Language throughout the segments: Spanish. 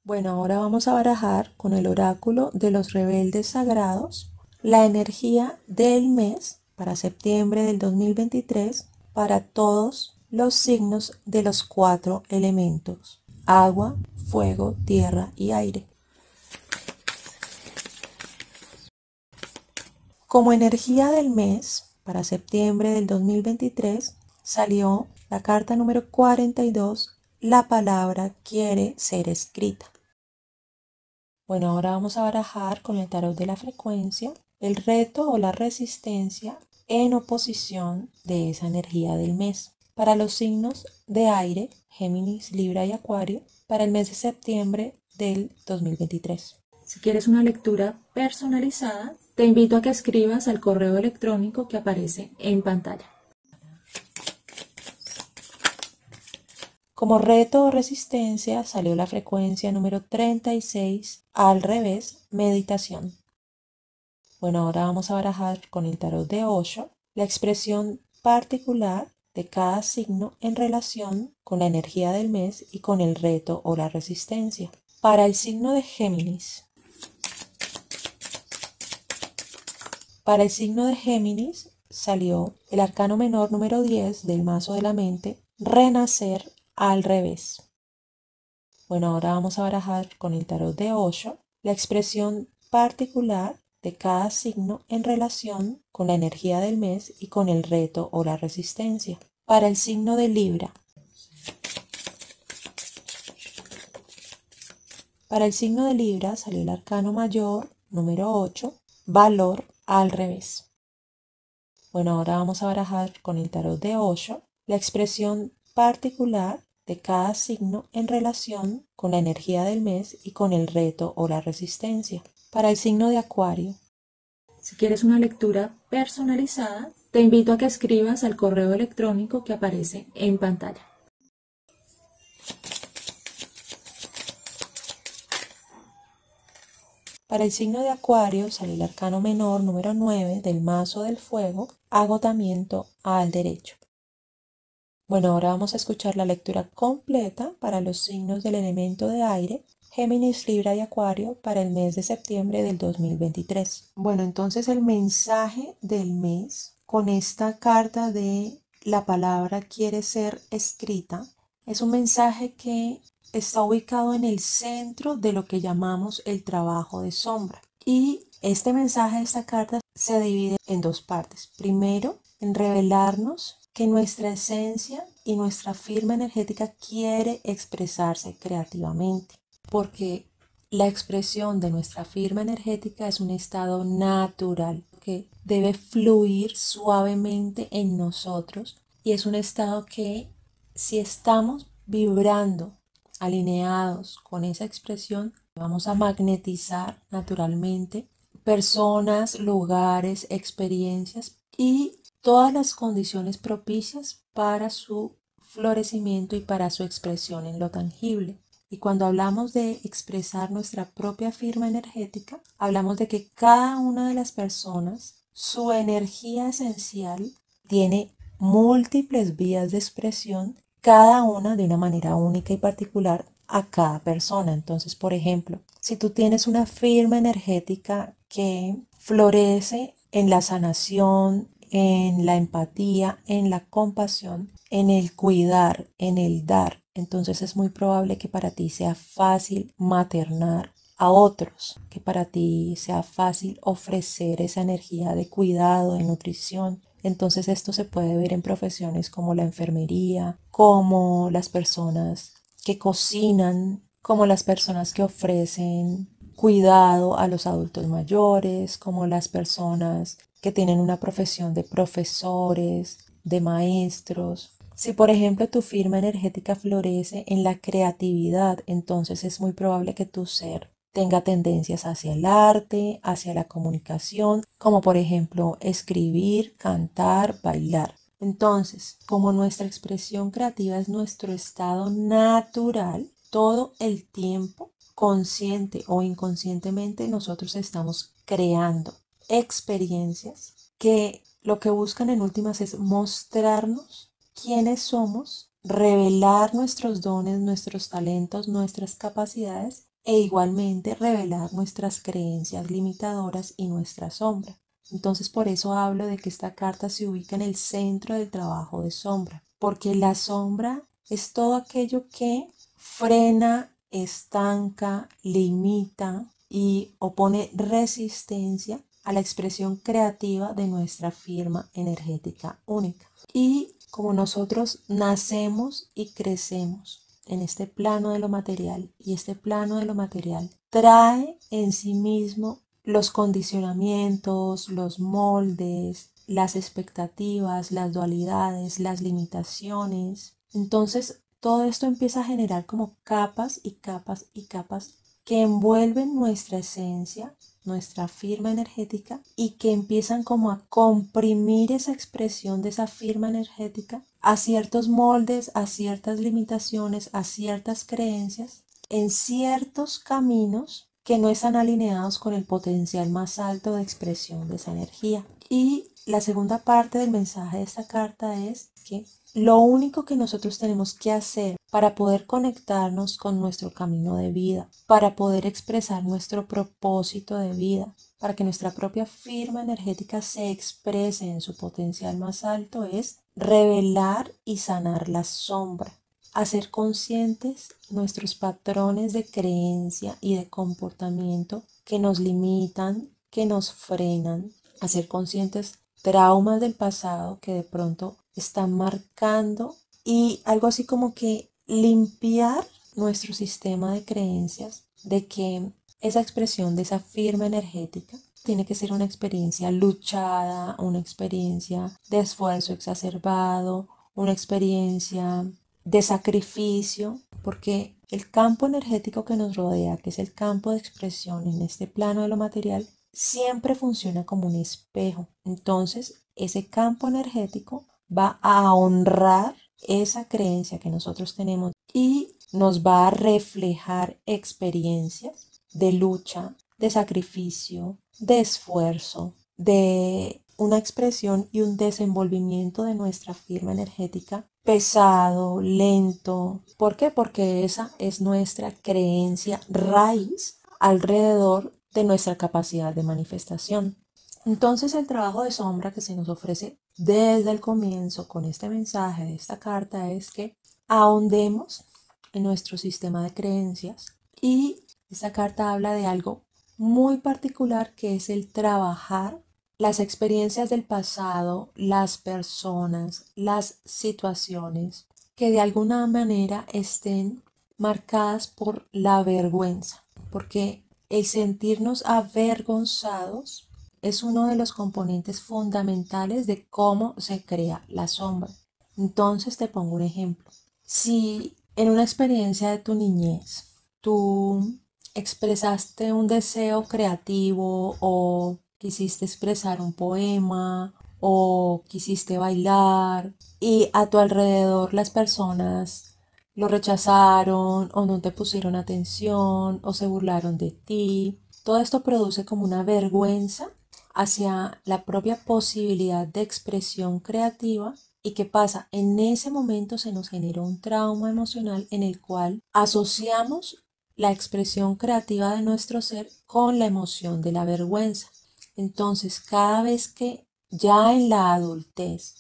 Bueno, ahora vamos a barajar con el oráculo de los rebeldes sagrados la energía del mes para septiembre del 2023 para todos los signos de los 4 elementos: agua, fuego, tierra y aire. Como energía del mes para septiembre del 2023 salió la carta número 42, la palabra quiere ser escrita. Bueno, ahora vamos a barajar con el tarot de la frecuencia el reto o la resistencia en oposición de esa energía del mes. Para los signos de aire, Géminis, Libra y Acuario, para el mes de septiembre del 2023. Si quieres una lectura personalizada, te invito a que escribas al correo electrónico que aparece en pantalla. Como reto o resistencia salió la frecuencia número 36, al revés, meditación. Bueno, ahora vamos a barajar con el tarot de Osho la expresión particular de cada signo en relación con la energía del mes y con el reto o la resistencia. Para el signo de Géminis. Para el signo de Géminis salió el arcano menor número 10 del mazo de la mente, renacer al revés. Bueno, ahora vamos a barajar con el tarot de Osho la expresión particular de cada signo en relación con la energía del mes y con el reto o la resistencia. Para el signo de Libra. Para el signo de Libra salió el arcano mayor número 8, valor al revés. Bueno, ahora vamos a barajar con el tarot de Osho la expresión particular de cada signo en relación con la energía del mes y con el reto o la resistencia. Para el signo de Acuario. Si quieres una lectura personalizada, te invito a que escribas al correo electrónico que aparece en pantalla. Para el signo de Acuario sale el arcano menor número 9 del mazo del fuego, agotamiento al derecho. Bueno, ahora vamos a escuchar la lectura completa para los signos del elemento de aire, Géminis, Libra y Acuario para el mes de septiembre del 2023. Bueno, entonces el mensaje del mes con esta carta de la palabra quiere ser escrita es un mensaje que está ubicado en el centro de lo que llamamos el trabajo de sombra. Y este mensaje de esta carta se divide en dos partes. Primero, en revelarnos que nuestra esencia y nuestra firma energética quiere expresarse creativamente, porque la expresión de nuestra firma energética es un estado natural que debe fluir suavemente en nosotros y es un estado que, si estamos vibrando alineados con esa expresión, vamos a magnetizar naturalmente personas, lugares, experiencias y todas las condiciones propicias para su florecimiento y para su expresión en lo tangible. Y cuando hablamos de expresar nuestra propia firma energética, hablamos de que cada una de las personas, su energía esencial tiene múltiples vías de expresión, cada una de una manera única y particular a cada persona. Entonces, por ejemplo, si tú tienes una firma energética que florece en la sanación, en la empatía, en la compasión, en el cuidar, en el dar, entonces es muy probable que para ti sea fácil maternar a otros, que para ti sea fácil ofrecer esa energía de cuidado, de nutrición. Entonces esto se puede ver en profesiones como la enfermería, como las personas que cocinan, como las personas que ofrecen cuidado a los adultos mayores, como las personas que tienen una profesión de profesores, de maestros. Si por ejemplo tu firma energética florece en la creatividad, entonces es muy probable que tu ser tenga tendencias hacia el arte, hacia la comunicación, como por ejemplo escribir, cantar, bailar. Entonces, como nuestra expresión creativa es nuestro estado natural, todo el tiempo, consciente o inconscientemente, nosotros estamos creando experiencias que lo que buscan en últimas es mostrarnos quiénes somos, revelar nuestros dones, nuestros talentos, nuestras capacidades e igualmente revelar nuestras creencias limitadoras y nuestra sombra. Entonces por eso hablo de que esta carta se ubica en el centro del trabajo de sombra, porque la sombra es todo aquello que frena, estanca, limita y opone resistencia a la expresión creativa de nuestra firma energética única. Y como nosotros nacemos y crecemos en este plano de lo material, y este plano de lo material trae en sí mismo los condicionamientos, los moldes, las expectativas, las dualidades, las limitaciones. Entonces, todo esto empieza a generar como capas y capas y capas que envuelven nuestra esencia, nuestra firma energética, y que empiezan como a comprimir esa expresión de esa firma energética a ciertos moldes, a ciertas limitaciones, a ciertas creencias, en ciertos caminos que no están alineados con el potencial más alto de expresión de esa energía. Y la segunda parte del mensaje de esta carta es que lo único que nosotros tenemos que hacer para poder conectarnos con nuestro camino de vida, para poder expresar nuestro propósito de vida, para que nuestra propia firma energética se exprese en su potencial más alto, es revelar y sanar la sombra, hacer conscientes nuestros patrones de creencia y de comportamiento que nos limitan, que nos frenan, hacer conscientes traumas del pasado que de pronto están marcando, y algo así como que limpiar nuestro sistema de creencias de que esa expresión de esa firma energética tiene que ser una experiencia luchada, una experiencia de esfuerzo exacerbado, una experiencia de sacrificio, porque el campo energético que nos rodea, que es el campo de expresión en este plano de lo material, siempre funciona como un espejo. Entonces, ese campo energético va a honrar esa creencia que nosotros tenemos y nos va a reflejar experiencias de lucha, de sacrificio, de esfuerzo, de una expresión y un desenvolvimiento de nuestra firma energética pesado, lento. ¿Por qué? Porque esa es nuestra creencia raíz alrededor de nuestra capacidad de manifestación. Entonces el trabajo de sombra que se nos ofrece desde el comienzo con este mensaje de esta carta es que ahondemos en nuestro sistema de creencias, y esta carta habla de algo muy particular, que es el trabajar las experiencias del pasado, las personas, las situaciones que de alguna manera estén marcadas por la vergüenza, porque el sentirnos avergonzados es uno de los componentes fundamentales de cómo se crea la sombra. Entonces te pongo un ejemplo. Si en una experiencia de tu niñez tú expresaste un deseo creativo, o quisiste expresar un poema, o quisiste bailar, y a tu alrededor las personas lo rechazaron o no te pusieron atención o se burlaron de ti, todo esto produce como una vergüenza hacia la propia posibilidad de expresión creativa. ¿Y qué pasa? En ese momento se nos genera un trauma emocional en el cual asociamos la expresión creativa de nuestro ser con la emoción de la vergüenza. Entonces, cada vez que ya en la adultez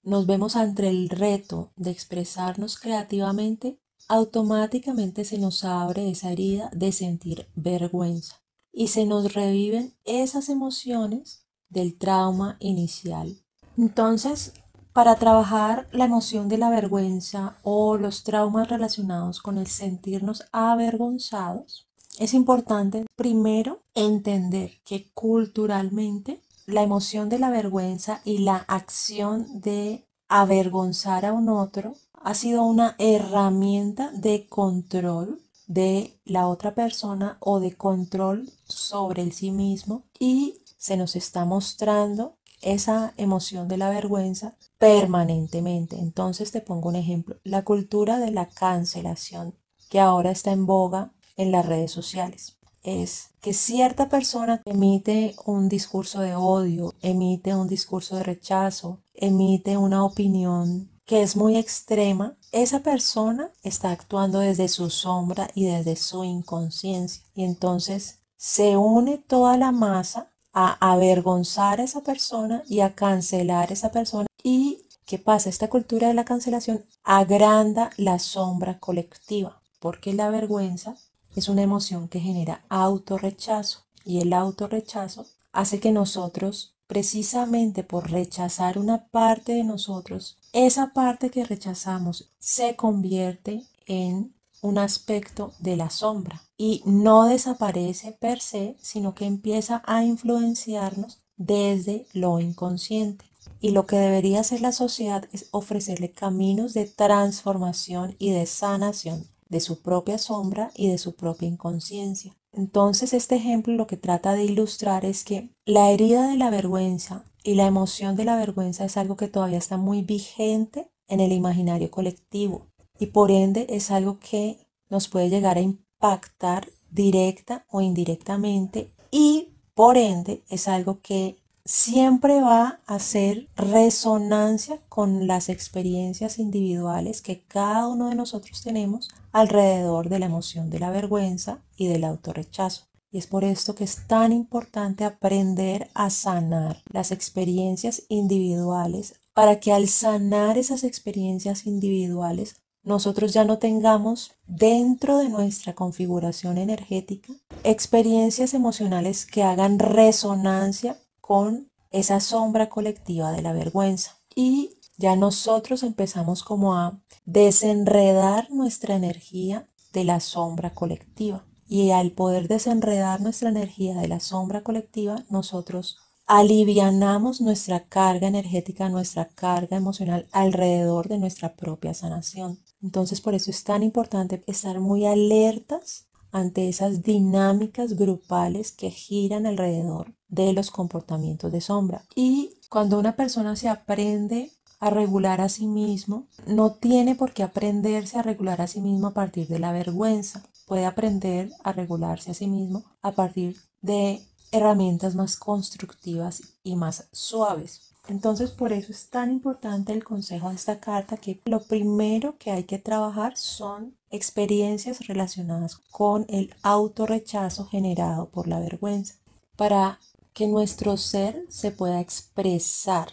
nos vemos ante el reto de expresarnos creativamente, automáticamente se nos abre esa herida de sentir vergüenza y se nos reviven esas emociones del trauma inicial. Entonces, para trabajar la emoción de la vergüenza o los traumas relacionados con el sentirnos avergonzados, es importante primero entender que culturalmente la emoción de la vergüenza y la acción de avergonzar a un otro ha sido una herramienta de control de la otra persona o de control sobre el sí mismo, y se nos está mostrando esa emoción de la vergüenza permanentemente. Entonces te pongo un ejemplo: la cultura de la cancelación que ahora está en boga en las redes sociales es que cierta persona emite un discurso de odio, emite un discurso de rechazo, emite una opinión que es muy extrema, esa persona está actuando desde su sombra y desde su inconsciencia. Y entonces se une toda la masa a avergonzar a esa persona y a cancelar a esa persona. ¿Y qué pasa? Esta cultura de la cancelación agranda la sombra colectiva, porque la vergüenza es una emoción que genera autorrechazo y el autorrechazo hace que nosotros, precisamente por rechazar una parte de nosotros, esa parte que rechazamos se convierte en un aspecto de la sombra y no desaparece per se, sino que empieza a influenciarnos desde lo inconsciente. Y lo que debería hacer la sociedad es ofrecerle caminos de transformación y de sanación de su propia sombra y de su propia inconsciencia. Entonces, este ejemplo lo que trata de ilustrar es que la herida de la vergüenza y la emoción de la vergüenza es algo que todavía está muy vigente en el imaginario colectivo y por ende es algo que nos puede llegar a impactar directa o indirectamente y por ende es algo que siempre va a hacer resonancia con las experiencias individuales que cada uno de nosotros tenemos alrededor de la emoción de la vergüenza y del autorrechazo. Y es por esto que es tan importante aprender a sanar las experiencias individuales para que al sanar esas experiencias individuales nosotros ya no tengamos dentro de nuestra configuración energética experiencias emocionales que hagan resonancia con esa sombra colectiva de la vergüenza. Y ya nosotros empezamos como a desenredar nuestra energía de la sombra colectiva. Y al poder desenredar nuestra energía de la sombra colectiva, nosotros alivianamos nuestra carga energética, nuestra carga emocional alrededor de nuestra propia sanación. Entonces, por eso es tan importante estar muy alertas ante esas dinámicas grupales que giran alrededor de los comportamientos de sombra. Y cuando una persona se aprende a regular a sí mismo, no tiene por qué aprenderse a regular a sí mismo a partir de la vergüenza. Puede aprender a regularse a sí mismo a partir de herramientas más constructivas y más suaves. Entonces, por eso es tan importante el consejo de esta carta, que lo primero que hay que trabajar son experiencias relacionadas con el autorrechazo generado por la vergüenza, para que nuestro ser se pueda expresar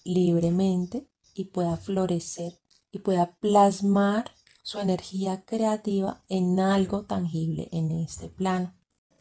libremente y pueda florecer y pueda plasmar su energía creativa en algo tangible en este plano.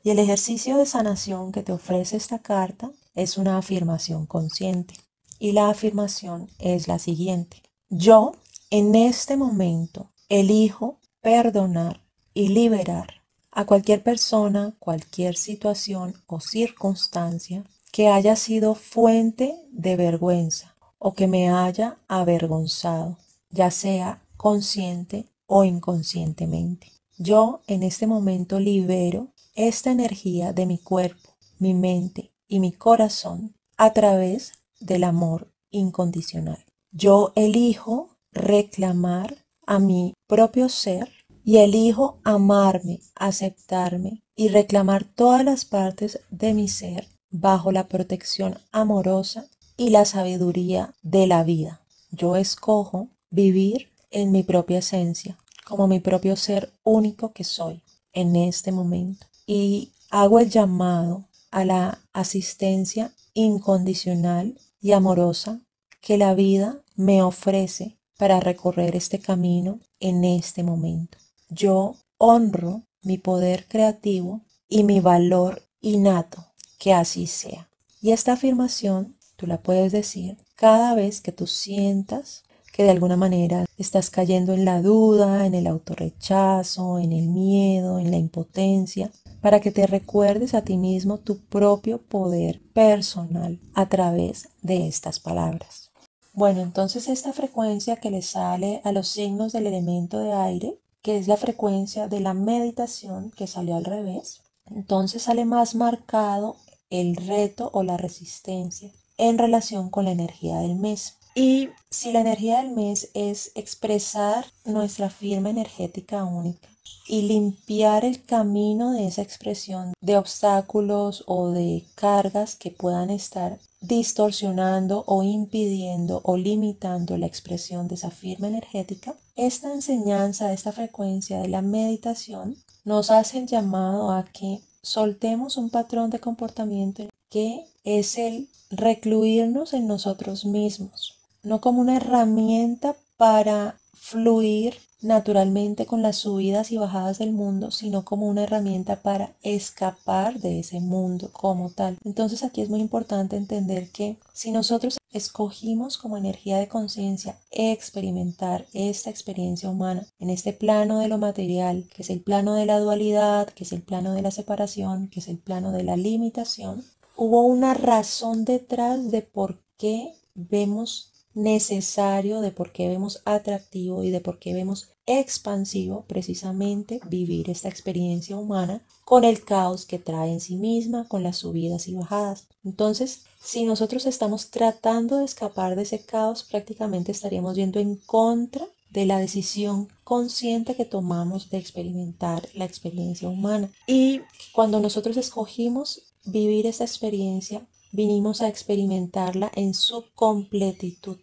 Y el ejercicio de sanación que te ofrece esta carta es una afirmación consciente. Y la afirmación es la siguiente: yo en este momento elijo perdonar y liberar a cualquier persona, cualquier situación o circunstancia que haya sido fuente de vergüenza o que me haya avergonzado, ya sea consciente o inconscientemente. Yo en este momento libero esta energía de mi cuerpo, mi mente y mi corazón a través del amor incondicional. Yo elijo reclamar a mi propio ser y elijo amarme, aceptarme y reclamar todas las partes de mi ser bajo la protección amorosa y la sabiduría de la vida. Yo escojo vivir en mi propia esencia, como mi propio ser único que soy en este momento. Y hago el llamado a la asistencia incondicional y amorosa que la vida me ofrece para recorrer este camino en este momento. Yo honro mi poder creativo y mi valor innato, que así sea. Y esta afirmación tú la puedes decir cada vez que tú sientas que de alguna manera estás cayendo en la duda, en el autorrechazo, en el miedo, en la impotencia, para que te recuerdes a ti mismo tu propio poder personal a través de estas palabras. Bueno, entonces esta frecuencia que le sale a los signos del elemento de aire, que es la frecuencia de la meditación que salió al revés, entonces sale más marcado el reto o la resistencia en relación con la energía del mes. Y si la energía del mes es expresar nuestra firma energética única y limpiar el camino de esa expresión de obstáculos o de cargas que puedan estar distorsionando o impidiendo o limitando la expresión de esa firma energética, esta enseñanza, esta frecuencia de la meditación nos hace el llamado a que soltemos un patrón de comportamiento que es el recluirnos en nosotros mismos, no como una herramienta para fluir naturalmente con las subidas y bajadas del mundo, sino como una herramienta para escapar de ese mundo como tal. Entonces aquí es muy importante entender que si nosotros escogimos como energía de conciencia experimentar esta experiencia humana en este plano de lo material, que es el plano de la dualidad, que es el plano de la separación, que es el plano de la limitación, hubo una razón detrás de por qué vemos necesario, de por qué vemos atractivo y de por qué vemos expansivo precisamente vivir esta experiencia humana con el caos que trae en sí misma, con las subidas y bajadas. Entonces, si nosotros estamos tratando de escapar de ese caos, prácticamente estaríamos yendo en contra de la decisión consciente que tomamos de experimentar la experiencia humana. Y cuando nosotros escogimos vivir esta experiencia, vinimos a experimentarla en su completitud.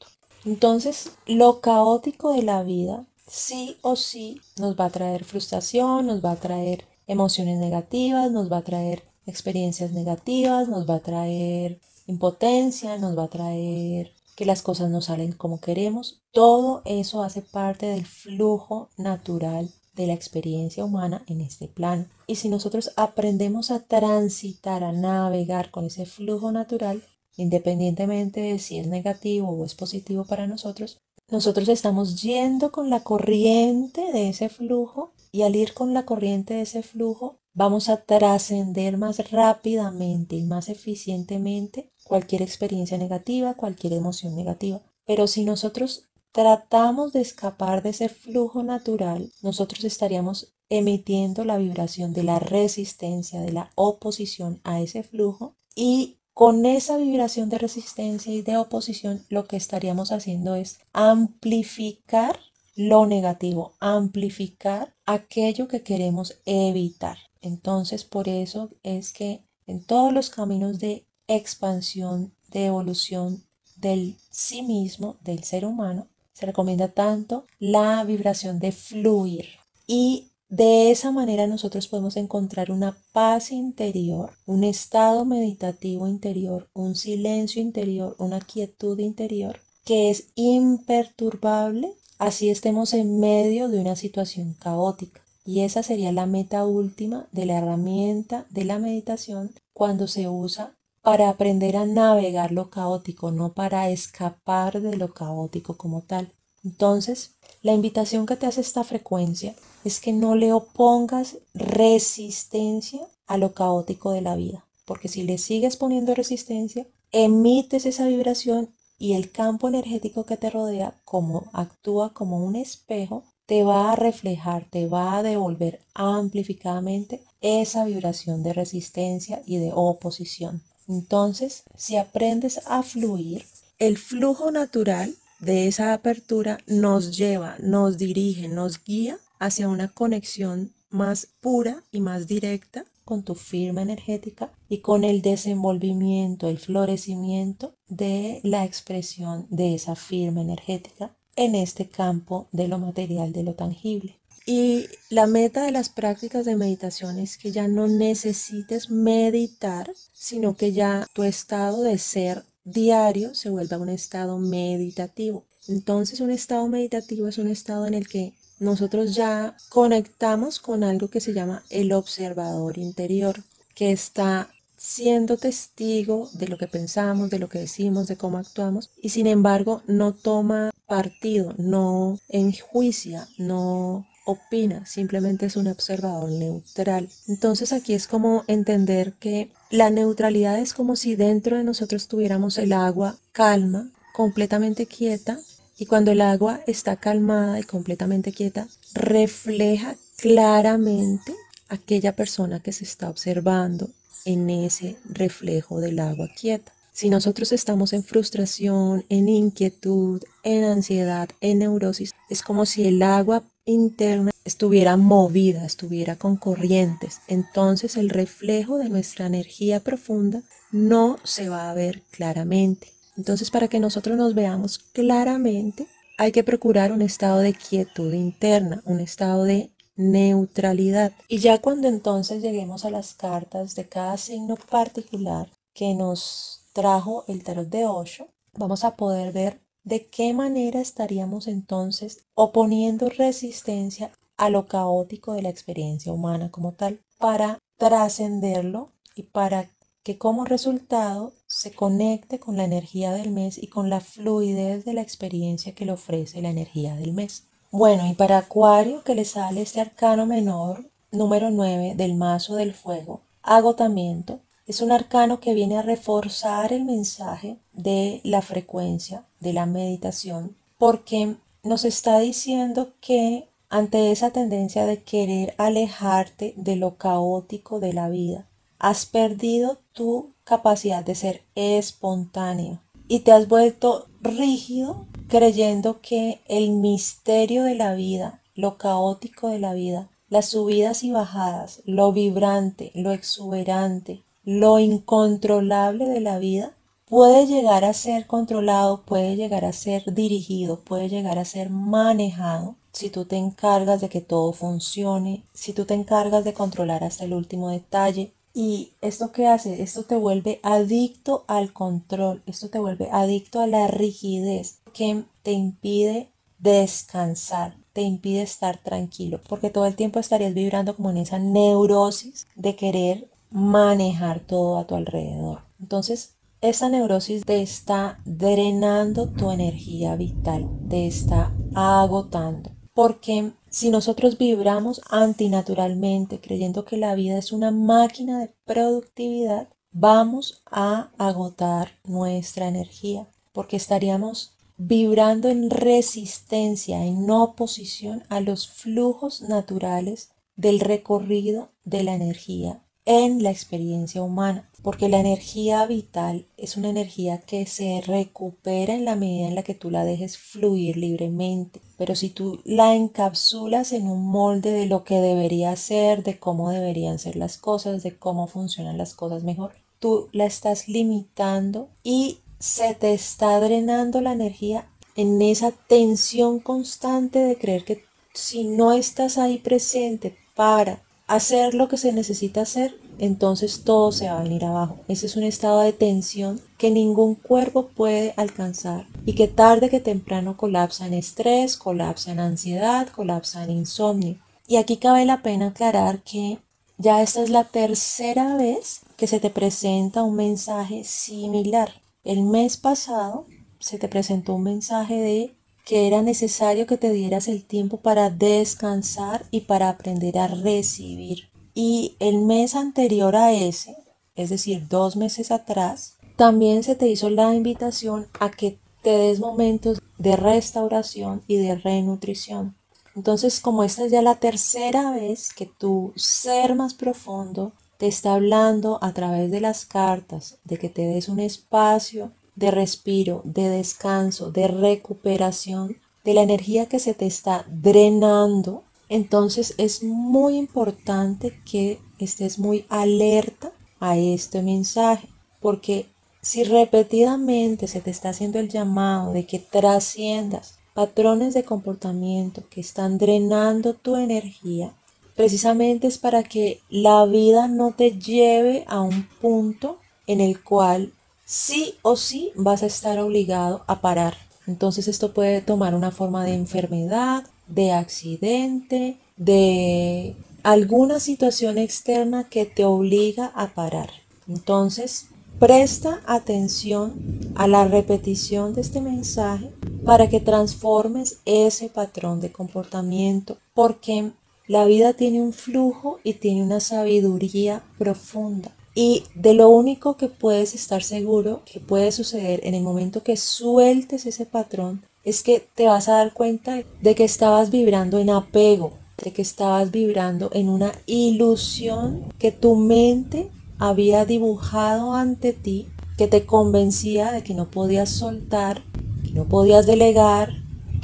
Entonces, lo caótico de la vida sí o sí nos va a traer frustración, nos va a traer emociones negativas, nos va a traer experiencias negativas, nos va a traer impotencia, nos va a traer que las cosas no salen como queremos. Todo eso hace parte del flujo natural de la experiencia humana en este plano. Y si nosotros aprendemos a transitar, a navegar con ese flujo natural, independientemente de si es negativo o es positivo para nosotros, nosotros estamos yendo con la corriente de ese flujo y al ir con la corriente de ese flujo vamos a trascender más rápidamente y más eficientemente cualquier experiencia negativa, cualquier emoción negativa. Pero si nosotros tratamos de escapar de ese flujo natural, nosotros estaríamos emitiendo la vibración de la resistencia, de la oposición a ese flujo, y con esa vibración de resistencia y de oposición lo que estaríamos haciendo es amplificar lo negativo, amplificar aquello que queremos evitar. Entonces, por eso es que en todos los caminos de expansión, de evolución del sí mismo, del ser humano, se recomienda tanto la vibración de fluir, y de esa manera nosotros podemos encontrar una paz interior, un estado meditativo interior, un silencio interior, una quietud interior que es imperturbable, así estemos en medio de una situación caótica. Y esa sería la meta última de la herramienta de la meditación cuando se usa para aprender a navegar lo caótico, no para escapar de lo caótico como tal. Entonces, la invitación que te hace esta frecuencia es que no le opongas resistencia a lo caótico de la vida, porque si le sigues poniendo resistencia, emites esa vibración y el campo energético que te rodea, como actúa como un espejo, te va a reflejar, te va a devolver amplificadamente esa vibración de resistencia y de oposición. Entonces, si aprendes a fluir, el flujo natural de esa apertura nos lleva, nos dirige, nos guía hacia una conexión más pura y más directa con tu firma energética y con el desenvolvimiento, el florecimiento de la expresión de esa firma energética en este campo de lo material, de lo tangible. Y la meta de las prácticas de meditación es que ya no necesites meditar, sino que ya tu estado de ser diario se vuelva un estado meditativo. Entonces, un estado meditativo es un estado en el que nosotros ya conectamos con algo que se llama el observador interior, que está siendo testigo de lo que pensamos, de lo que decimos, de cómo actuamos, y sin embargo no toma partido, no enjuicia, no opina, simplemente es un observador neutral. Entonces aquí es como entender que la neutralidad es como si dentro de nosotros tuviéramos el agua calma, completamente quieta, y cuando el agua está calmada y completamente quieta, refleja claramente aquella persona que se está observando en ese reflejo del agua quieta. Si nosotros estamos en frustración, en inquietud, en ansiedad, en neurosis, es como si el agua interna estuviera movida, estuviera con corrientes. Entonces el reflejo de nuestra energía profunda no se va a ver claramente. Entonces, para que nosotros nos veamos claramente, hay que procurar un estado de quietud interna, un estado de neutralidad. Y ya cuando entonces lleguemos a las cartas de cada signo particular que nos trajo el tarot de Osho, vamos a poder ver de qué manera estaríamos entonces oponiendo resistencia a lo caótico de la experiencia humana como tal, para trascenderlo y para que como resultado se conecte con la energía del mes y con la fluidez de la experiencia que le ofrece la energía del mes. Bueno, y para Acuario, que le sale este arcano menor, número 9 del mazo del fuego, agotamiento, es un arcano que viene a reforzar el mensaje de la frecuencia de la meditación, porque nos está diciendo que ante esa tendencia de querer alejarte de lo caótico de la vida, has perdido tu capacidad de ser espontáneo y te has vuelto rígido creyendo que el misterio de la vida, lo caótico de la vida, las subidas y bajadas, lo vibrante, lo exuberante, lo incontrolable de la vida, puede llegar a ser controlado, puede llegar a ser dirigido, puede llegar a ser manejado si tú te encargas de que todo funcione, si tú te encargas de controlar hasta el último detalle. ¿Y esto qué hace? Esto te vuelve adicto al control, esto te vuelve adicto a la rigidez que te impide descansar, te impide estar tranquilo, porque todo el tiempo estarías vibrando como en esa neurosis de querer manejar todo a tu alrededor. Entonces, esa neurosis te está drenando tu energía vital, te está agotando. Porque si nosotros vibramos antinaturalmente, creyendo que la vida es una máquina de productividad, vamos a agotar nuestra energía, porque estaríamos vibrando en resistencia, en oposición a los flujos naturales del recorrido de la energía en la experiencia humana, porque la energía vital es una energía que se recupera en la medida en la que tú la dejes fluir libremente, pero si tú la encapsulas en un molde de lo que debería ser, de cómo deberían ser las cosas, de cómo funcionan las cosas mejor, tú la estás limitando y se te está drenando la energía en esa tensión constante de creer que si no estás ahí presente para hacer lo que se necesita hacer, entonces todo se va a venir abajo. Ese es un estado de tensión que ningún cuerpo puede alcanzar y que tarde que temprano colapsa en estrés, colapsa en ansiedad, colapsa en insomnio. Y aquí cabe la pena aclarar que ya esta es la tercera vez que se te presenta un mensaje similar. El mes pasado se te presentó un mensaje de que era necesario que te dieras el tiempo para descansar y para aprender a recibir. Y el mes anterior a ese, es decir, 2 meses atrás, también se te hizo la invitación a que te des momentos de restauración y de renutrición. Entonces, como esta es ya la tercera vez que tu ser más profundo te está hablando a través de las cartas, de que te des un espacio de respiro, de descanso, de recuperación de la energía que se te está drenando, entonces es muy importante que estés muy alerta a este mensaje, porque si repetidamente se te está haciendo el llamado de que trasciendas patrones de comportamiento que están drenando tu energía, precisamente es para que la vida no te lleve a un punto en el cual sí o sí vas a estar obligado a parar. Entonces esto puede tomar una forma de enfermedad, de accidente, de alguna situación externa que te obliga a parar. Entonces, presta atención a la repetición de este mensaje para que transformes ese patrón de comportamiento, porque la vida tiene un flujo y tiene una sabiduría profunda. Y de lo único que puedes estar seguro que puede suceder en el momento que sueltes ese patrón es que te vas a dar cuenta de que estabas vibrando en apego, de que estabas vibrando en una ilusión que tu mente había dibujado ante ti, que te convencía de que no podías soltar, que no podías delegar,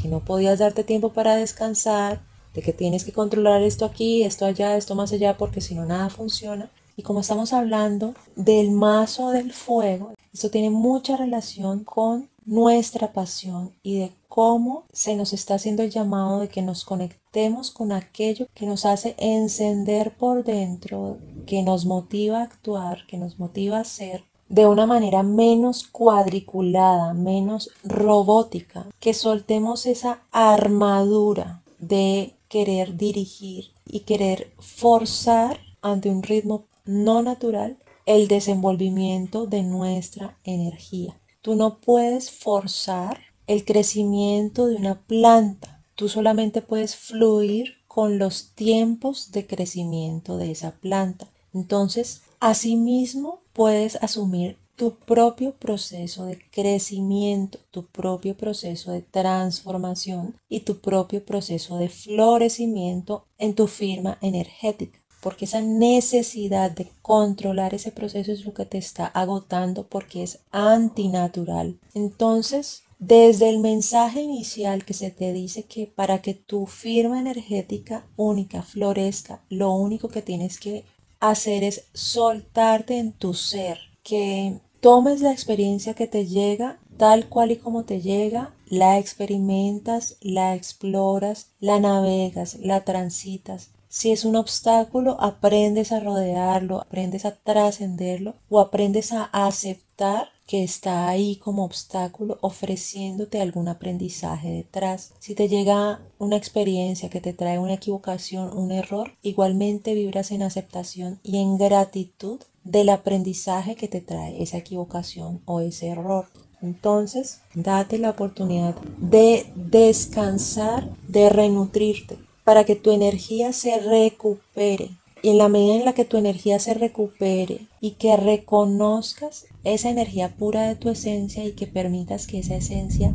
que no podías darte tiempo para descansar, de que tienes que controlar esto aquí, esto allá, esto más allá, porque si no nada funciona. Y como estamos hablando del mazo del fuego, esto tiene mucha relación con nuestra pasión y de cómo se nos está haciendo el llamado de que nos conectemos con aquello que nos hace encender por dentro, que nos motiva a actuar, que nos motiva a ser de una manera menos cuadriculada, menos robótica, que soltemos esa armadura de querer dirigir y querer forzar ante un ritmo no natural el desenvolvimiento de nuestra energía. Tú no puedes forzar el crecimiento de una planta, tú solamente puedes fluir con los tiempos de crecimiento de esa planta. Entonces, asimismo, puedes asumir tu propio proceso de crecimiento, tu propio proceso de transformación y tu propio proceso de florecimiento en tu firma energética. Porque esa necesidad de controlar ese proceso es lo que te está agotando porque es antinatural. Entonces, desde el mensaje inicial que se te dice que para que tu firma energética única florezca, lo único que tienes que hacer es soltarte en tu ser, que tomes la experiencia que te llega tal cual y como te llega, la experimentas, la exploras, la navegas, la transitas. Si es un obstáculo, aprendes a rodearlo, aprendes a trascenderlo o aprendes a aceptar que está ahí como obstáculo ofreciéndote algún aprendizaje detrás. Si te llega una experiencia que te trae una equivocación, un error, igualmente vibras en aceptación y en gratitud del aprendizaje que te trae esa equivocación o ese error. Entonces, date la oportunidad de descansar, de renutrirte, para que tu energía se recupere. Y en la medida en la que tu energía se recupere y que reconozcas esa energía pura de tu esencia y que permitas que esa esencia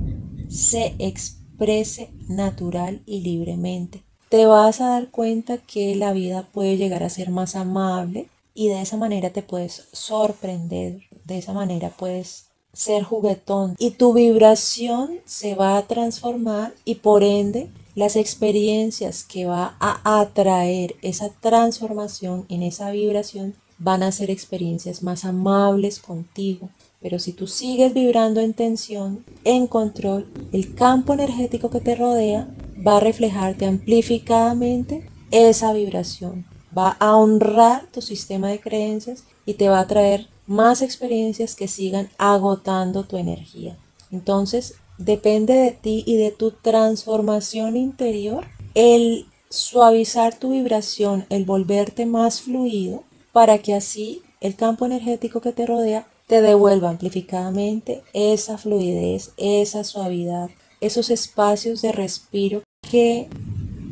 se exprese natural y libremente, te vas a dar cuenta que la vida puede llegar a ser más amable y de esa manera te puedes sorprender, de esa manera puedes ser juguetón y tu vibración se va a transformar y por ende las experiencias que va a atraer esa transformación en esa vibración van a ser experiencias más amables contigo. Pero si tú sigues vibrando en tensión, en control, el campo energético que te rodea va a reflejarte amplificadamente esa vibración. Va a honrar tu sistema de creencias y te va a traer más experiencias que sigan agotando tu energía. Entonces, depende de ti y de tu transformación interior el suavizar tu vibración, el volverte más fluido para que así el campo energético que te rodea te devuelva amplificadamente esa fluidez, esa suavidad, esos espacios de respiro que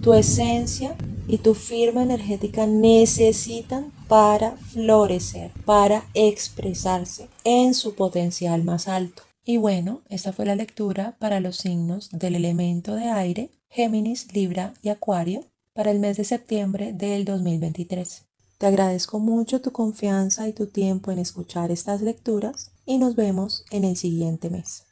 tu esencia y tu firma energética necesitan para florecer, para expresarse en su potencial más alto. Y bueno, esta fue la lectura para los signos del elemento de aire, Géminis, Libra y Acuario, para el mes de septiembre del 2023. Te agradezco mucho tu confianza y tu tiempo en escuchar estas lecturas y nos vemos en el siguiente mes.